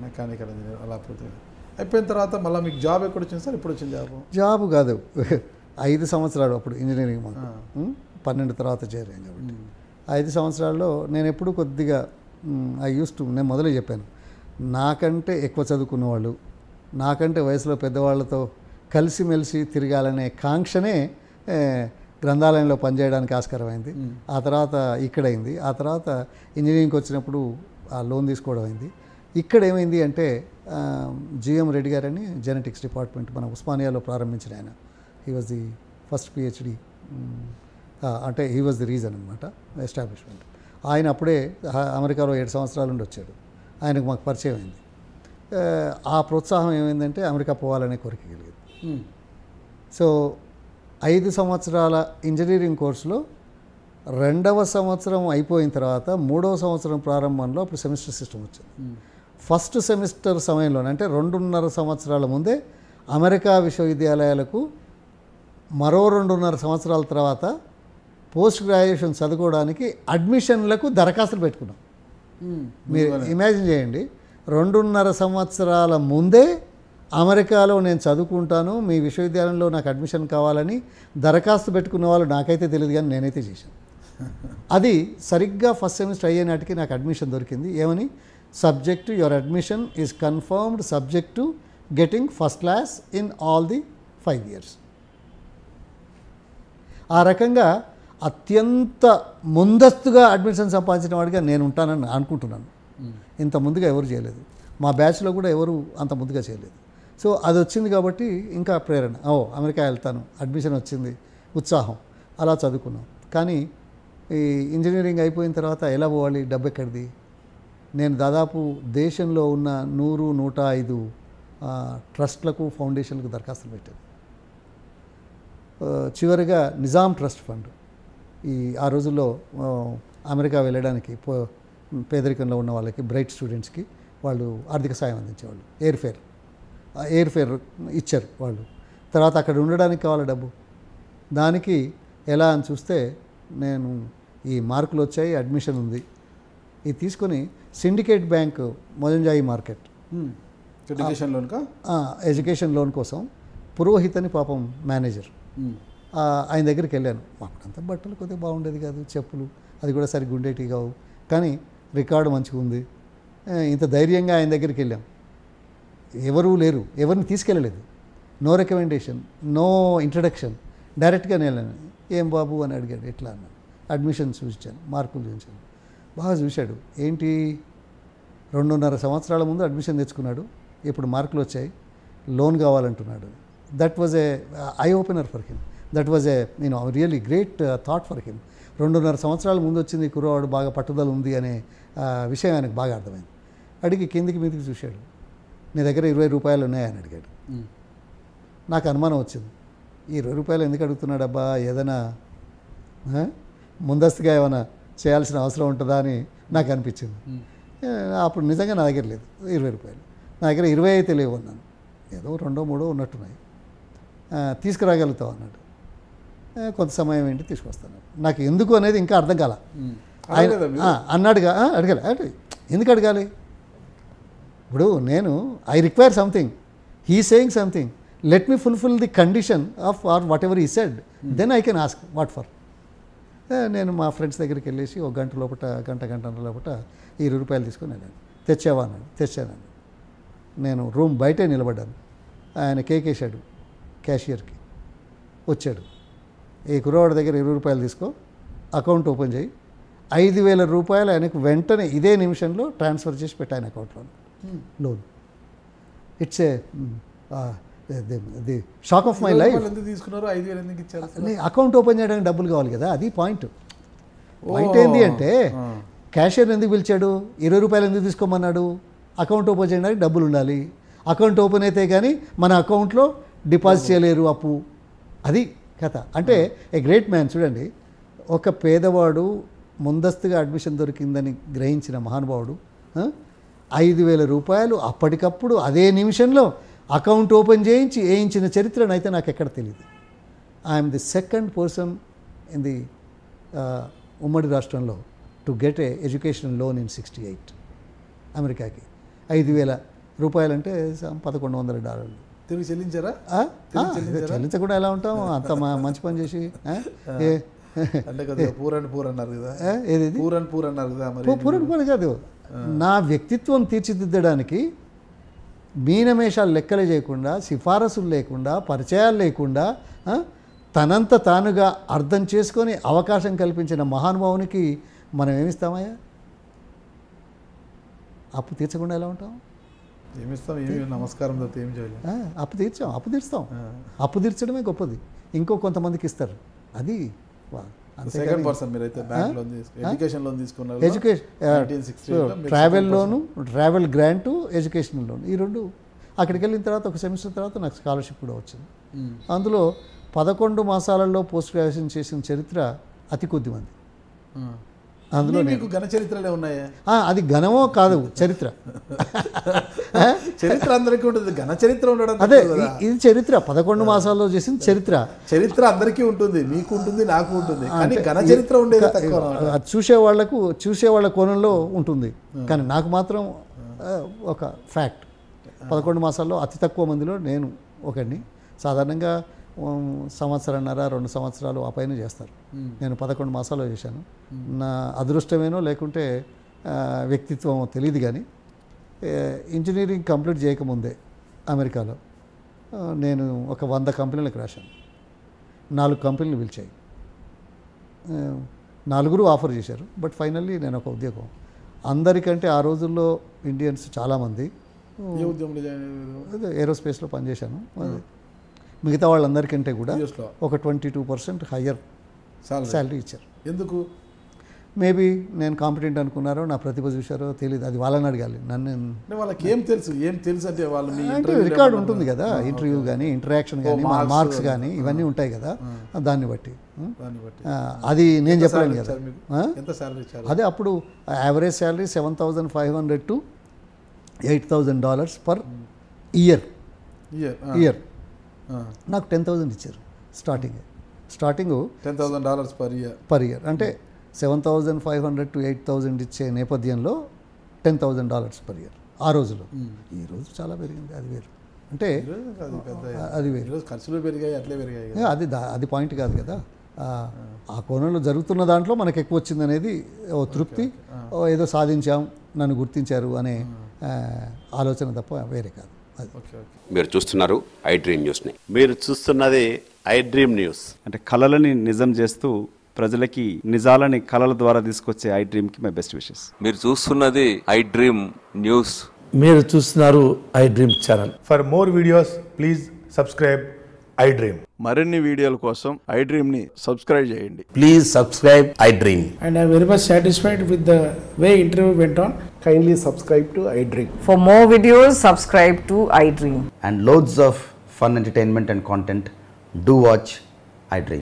Mechanical engineer అలా అయిపోయిన తర్వాత మళ్ళీ మీకు జాబ్ ఎక్కడ వచ్చింది సార్? ఎప్పుడు వచ్చింది జాబ్? జాబ్ కాదు, 5 సంవత్సరాలు అప్పుడు ఇంజనీరింగ్ మాకు 12 తర్వాత చేరాను కాబట్టి 5 సంవత్సరాల్లో నేను ఎప్పుడు కొద్దిగా నేను మొదలే చెప్పాను, నాకంటే ఎక్కువ చదువుకున్న వాళ్ళు, నాకంటే వయసులో పెద్దవాళ్ళతో కలిసిమెలిసి తిరగాలనే కాంక్షనే గ్రంథాలయంలో పనిచేయడానికి ఆస్కారమైంది. ఆ తర్వాత ఇక్కడైంది. ఆ తర్వాత ఇంజనీరింగ్కి వచ్చినప్పుడు ఆ లోన్ తీసుకోవడం అయింది. ఇక్కడ ఏమైంది అంటే జిఎం రెడ్డి గారని జెనెటిక్స్ డిపార్ట్మెంట్ మన ఉస్మానియాలో ప్రారంభించిన ఆయన, he was the first PhD, అంటే హీ వాజ్ ది రీజన్ అనమాట ఎస్టాబ్లిష్మెంట్. ఆయన అప్పుడే అమెరికాలో 7 సంవత్సరాల నుండి వచ్చాడు. ఆయనకు మాకు పరిచయం అయింది. ఆ ప్రోత్సాహం ఏమైందంటే అమెరికా పోవాలనే కోరిక కలిగింది. సో 5 సంవత్సరాల ఇంజనీరింగ్ కోర్సులో 2వ సంవత్సరం అయిపోయిన తర్వాత 3వ సంవత్సరం ప్రారంభంలో అప్పుడు సెమిస్టర్ సిస్టమ్ వచ్చింది. ఫస్ట్ సెమిస్టర్ సమయంలోనే అంటే 2.5 సంవత్సరాల ముందే అమెరికా విశ్వవిద్యాలయాలకు మరో 2.5 సంవత్సరాల తర్వాత పోస్ట్ గ్రాడ్యుయేషన్ చదువుకోవడానికి అడ్మిషన్లకు దరఖాస్తులు పెట్టుకున్నాం. మీరు ఇమాజిన్ చేయండి, 2.5 సంవత్సరాల ముందే అమెరికాలో నేను చదువుకుంటాను, మీ విశ్వవిద్యాలయంలో నాకు అడ్మిషన్ కావాలని దరఖాస్తు పెట్టుకున్న వాళ్ళు నాకైతే తెలియదు, కానీ నేనైతే చేశాను. అది సరిగ్గా ఫస్ట్ సెమిస్టర్ అయ్యే నాటికి నాకు అడ్మిషన్ దొరికింది. ఏమని? Subject your admission is confirmed subject to getting first class in all the 5 years. ఆ రకంగా అత్యంత ముందస్తుగా అడ్మిషన్ సంపాదించిన వాడిగా నేను ఉంటానని అనుకుంటున్నాను. ఇంత ముందుగా ఎవరు చేయలేదు, మా బ్యాచ్లో కూడా ఎవరు అంత ముందుగా చేయలేదు. సో అది వచ్చింది కాబట్టి ఇంకా ప్రేరణ, అమెరికా వెళ్తాను, అడ్మిషన్ వచ్చింది, ఉత్సాహం, అలా చదువుకున్నాం. కానీ ఈ ఇంజనీరింగ్ అయిపోయిన తర్వాత ఎలా పోవాలి, డబ్బు ఎక్కడిది? నేను దాదాపు దేశంలో ఉన్న 100-105 ట్రస్ట్లకు ఫౌండేషన్లకు దరఖాస్తులు పెట్టాను. చివరిగా నిజాం ట్రస్ట్ ఫండ్, ఆ రోజుల్లో అమెరికా వెళ్ళడానికి పేదరికంలో ఉన్న వాళ్ళకి, బ్రైట్ స్టూడెంట్స్కి వాళ్ళు ఆర్థిక సాయం అందించేవాళ్ళు. ఎయిర్ ఫేర్ ఇచ్చారు వాళ్ళు. తర్వాత అక్కడ ఉండడానికి కావాలి డబ్బు. దానికి ఎలా అని చూస్తే నేను ఈ మార్కులు వచ్చాయి, అడ్మిషన్ ఉంది, ఇది తీసుకొని syndicate bank Mozamjahi market education loan కోసం పురోహిత్ అని పాపం మేనేజర్, ఆయన దగ్గరికి వెళ్ళాను. అప్పుడంతా బట్టలు కొద్దిగా బాగుండేది కాదు, చెప్పులు అది కూడా సరిగ్గా ఉండేటివి కావు, కానీ రికార్డు మంచిగా ఉంది. ఇంత ధైర్యంగా ఆయన దగ్గరికి వెళ్ళాం. ఎవరూ లేరు, ఎవరిని తీసుకెళ్ళలేదు, నో రికమెండేషన్, నో ఇంట్రడక్షన్, డైరెక్ట్గా వెళ్ళాను. ఏం బాబు అని అడిగాడు. ఎట్లా అన్నాను. అడ్మిషన్ చూపించాను, మార్కులు చూపించాను. బాగా చూశాడు. ఏంటి, 2.5 సంవత్సరాల ముందు అడ్మిషన్ తెచ్చుకున్నాడు, ఇప్పుడు మార్కులు వచ్చాయి, లోన్ కావాలంటున్నాడు. That was A eye opener for him. That was a really great thought for him. 2.5 సంవత్సరాల ముందు వచ్చింది కుర్రవాడు, బాగా పట్టుదల ఉంది అనే విషయం ఆయనకు బాగా అర్థమైంది. అడిగి కిందికి మీదికి చూశాడు. నీ దగ్గర 20 రూపాయలు ఉన్నాయని అడిగాడు. నాకు అనుమానం వచ్చింది, ఈ 20 రూపాయలు ఎందుకు అడుగుతున్నాడు అబ్బా, ఏదైనా ముందస్తుగా ఏమైనా చేయాల్సిన అవసరం ఉంటుందా అని నాకు అనిపించింది. అప్పుడు నిజంగా నా దగ్గర లేదు 20 రూపాయలు, నా దగ్గర 20 అయితే లేవు అన్నాను. ఏదో 2-3 ఉన్నట్టున్నాయి, తీసుకురాగలుగుతావు అన్నాడు. కొంత సమయం ఏంటి తీసుకొస్తాను. నాకు ఎందుకు అనేది ఇంకా అర్థం కాల. ఆయన అన్నాడుగా, అడగాలి, ఎందుకు అడగాలి? ఇప్పుడు నేను I require something, he saying something, let me fulfil the condition of or whatever he said, then I can ask what for. నేను మా ఫ్రెండ్స్ దగ్గరికి వెళ్ళేసి ఒక గంటన్నర లోపల 20 రూపాయలు తీసుకొని వెళ్ళాను. తెచ్చావా అన్నాడు. తెచ్చాను. నేను రూమ్ బయటే నిలబడ్డాను. ఆయన కేకేశాడు క్యాషియర్కి. వచ్చాడు, ఈ కుర్రవాడి దగ్గర 20 రూపాయలు తీసుకో, అకౌంట్ ఓపెన్ చేయి, 5,000 రూపాయలు ఆయనకు వెంటనే ఇదే నిమిషంలో ట్రాన్స్ఫర్ చేసి పెట్టాను అకౌంట్లో loan. It's a the shock of my life. Account open చేయడానికి డబ్బులు కావాలి కదా, అది పాయింట్. ఏంటి అంటే క్యాషియర్ ఎందుకు పిలిచాడు, 20 రూపాయలు ఎందుకు తీసుకోమన్నాడు, అకౌంట్ ఓపెన్ చేయడానికి డబ్బులు ఉండాలి. అకౌంట్ ఓపెన్ అయితే కానీ మన అకౌంట్లో డిపాజిట్ చేయలేరు అప్పు. అది కథ. అంటే ఏ గ్రేట్ మ్యాన్. చూడండి, ఒక పేదవాడు ముందస్తుగా అడ్మిషన్ దొరికిందని గ్రహించిన మహానుభావుడు 5,000 రూపాయలు అప్పటికప్పుడు అదే నిమిషంలో అకౌంట్ ఓపెన్ చేయించిన చరిత్రనైతే నాకు ఎక్కడ తెలియదు. I'm the second person in the ఉమ్మడి రాష్ట్రంలో to get a education loan in 68 అమెరికాకి. 5,000 రూపాయలంటే $1,100. తిరిగి చెల్లించారా? చెల్లించకుండా ఎలా ఉంటాం, అంత మంచి పని చేసి. అంటే కదా పూర్ అన్నారు కదా, ఏది పూర్ అన్నారు కదా. పూరన్ పని కాదు, నా వ్యక్తిత్వం తీర్చిదిద్దడానికి మీనమేషాలు లెక్కలు చేయకుండా, సిఫారసులు లేకుండా, పరిచయాలు లేకుండా తనంత తానుగా అర్థం చేసుకొని అవకాశం కల్పించిన మహానుభావునికి మనం ఏమిస్తామయ్యా? అప్పు తీర్చకుండా ఎలా ఉంటాం? ఏమిస్తాం? ఏమి నమస్కారం తప్పితే ఏం చేయలేదు. అప్పు తీర్చాం. అప్పు తీర్చడమే గొప్పది. ఇంకో కొంతమందికి ఇస్తారు. అది సెకండ్ పర్సన్ మీరైతే బ్యాంక్ లోన్ ఎడ్యుకేషన్ లోన్ తీసుకున్నారు. ట్రావెల్ లోను, ట్రావెల్ గ్రాంటు, ఎడ్యుకేషనల్ లోన్, ఈ రెండు. అక్కడికి వెళ్ళిన తర్వాత ఒక సెమిస్టర్ తర్వాత నాకు స్కాలర్షిప్ కూడా వచ్చింది. అందులో 11 మాసాలలో పోస్ట్ గ్రాడ్యుయేషన్ చేసిన చరిత్ర అతి కొద్ది మంది. అందులో మీకు ఘన చరిత్రలే ఉన్నాయా? అది ఘనమో కాదు, చరిత్ర. చరిత్ర అందరికీ ఉంటుంది, ఘన చరిత్ర ఉండడం అదే. ఇది చరిత్ర, 11 మాసాల్లో చేసిన చరిత్ర. చరిత్ర అందరికీ ఉంటుంది, మీకు ఉంటుంది, నాకు ఉంటుంది, కానీ ఘన చరిత్ర ఉండేది తక్కువ. చూసేవాళ్ళ కోణంలో ఉంటుంది, కానీ నాకు మాత్రం ఒక ఫ్యాక్ట్. 11 మాసాల్లో అతి తక్కువ మందిలో నేను ఒకడిని. సాధారణంగా 1.5 సంవత్సరాలు 2 సంవత్సరాలు ఆ పైన చేస్తారు. నేను 11 మాసాలు చేశాను. నా అదృష్టమేనో లేకుంటే వ్యక్తిత్వం తెలియదు, కానీ ఇంజనీరింగ్ కంప్లీట్ చేయకముందే అమెరికాలో నేను ఒక 100 కంపెనీలకు రాశాను. 4 కంపెనీలు పిలిచాయి, 4 ఆఫర్ చేశారు. బట్ ఫైనల్లీ నేను ఒక ఉద్యోగం. అందరికంటే ఆ రోజుల్లో ఇండియన్స్ చాలామంది ఏరోస్పేస్లో పనిచేశాను. మిగతా వాళ్ళందరికంటే కూడా ఒక 22% హయ్యర్ శాలరీ ఇచ్చారు. ఎందుకు? మేబీ నేను కాంపిటెంట్ అనుకున్నారో, నా ప్రతిభ చూశారో తెలియదు. అది వాళ్ళని అడగాలి, నన్ను. వాళ్ళకి ఏం తెలుసు అంటే వాళ్ళు రికార్డు ఉంటుంది కదా, ఇంటర్వ్యూ కానీ, ఇంటరాక్షన్ కానీ, మార్క్స్ కానీ, ఇవన్నీ ఉంటాయి కదా. దాన్ని బట్టి అది నేను చెప్పలేను కదా. అదే అప్పుడు average salary $7,500 to $8,000 per year. నాకు 10,000 ఇచ్చారు స్టార్టింగ్ $10,000 పర్ ఇయర్. అంటే 7,500 to 8,000 ఇచ్చే నేపథ్యంలో $10,000 పర్ ఇయర్ ఆ రోజులో. ఈ రోజు చాలా పెరిగింది, అది వేరు. అంటే అది వేరు, ఖర్చులు పెరిగాయి, అట్లే పెరిగాయి. అది పాయింట్ కాదు కదా. ఆ కోణంలో జరుగుతున్న దాంట్లో మనకు ఎక్కువ వచ్చింది అనేది ఓ తృప్తి, ఏదో సాధించాం, నన్ను గుర్తించారు అనే ఆలోచన తప్ప వేరే కాదు. మీరు చూస్తున్నారు ఐ డ్రీమ్ న్యూస్ని. మీరు చూస్తున్నది ఐ డ్రీమ్ న్యూస్. అంటే కళలని నిజం చేస్తూ ప్రజలకి నిజాలని కళల ద్వారా తీసుకొచ్చే ఐ డ్రీమ్కి మై బెస్ట్ విషెస్. మీరు చూస్తున్నది ఐ డ్రీమ్ న్యూస్. మీరు చూస్తున్నారు I dream channel. For more videos please subscribe I dream. మరిన్ని వీడియోల కోసం ఐ డ్రీమ్ని సబ్స్క్రైబ్ చేయండి. Please subscribe I dream. And I am very much satisfied with the way interview went on. Kindly subscribe to I Dream. For more videos, subscribe to I Dream. And loads of fun entertainment and content. Do watch I Dream.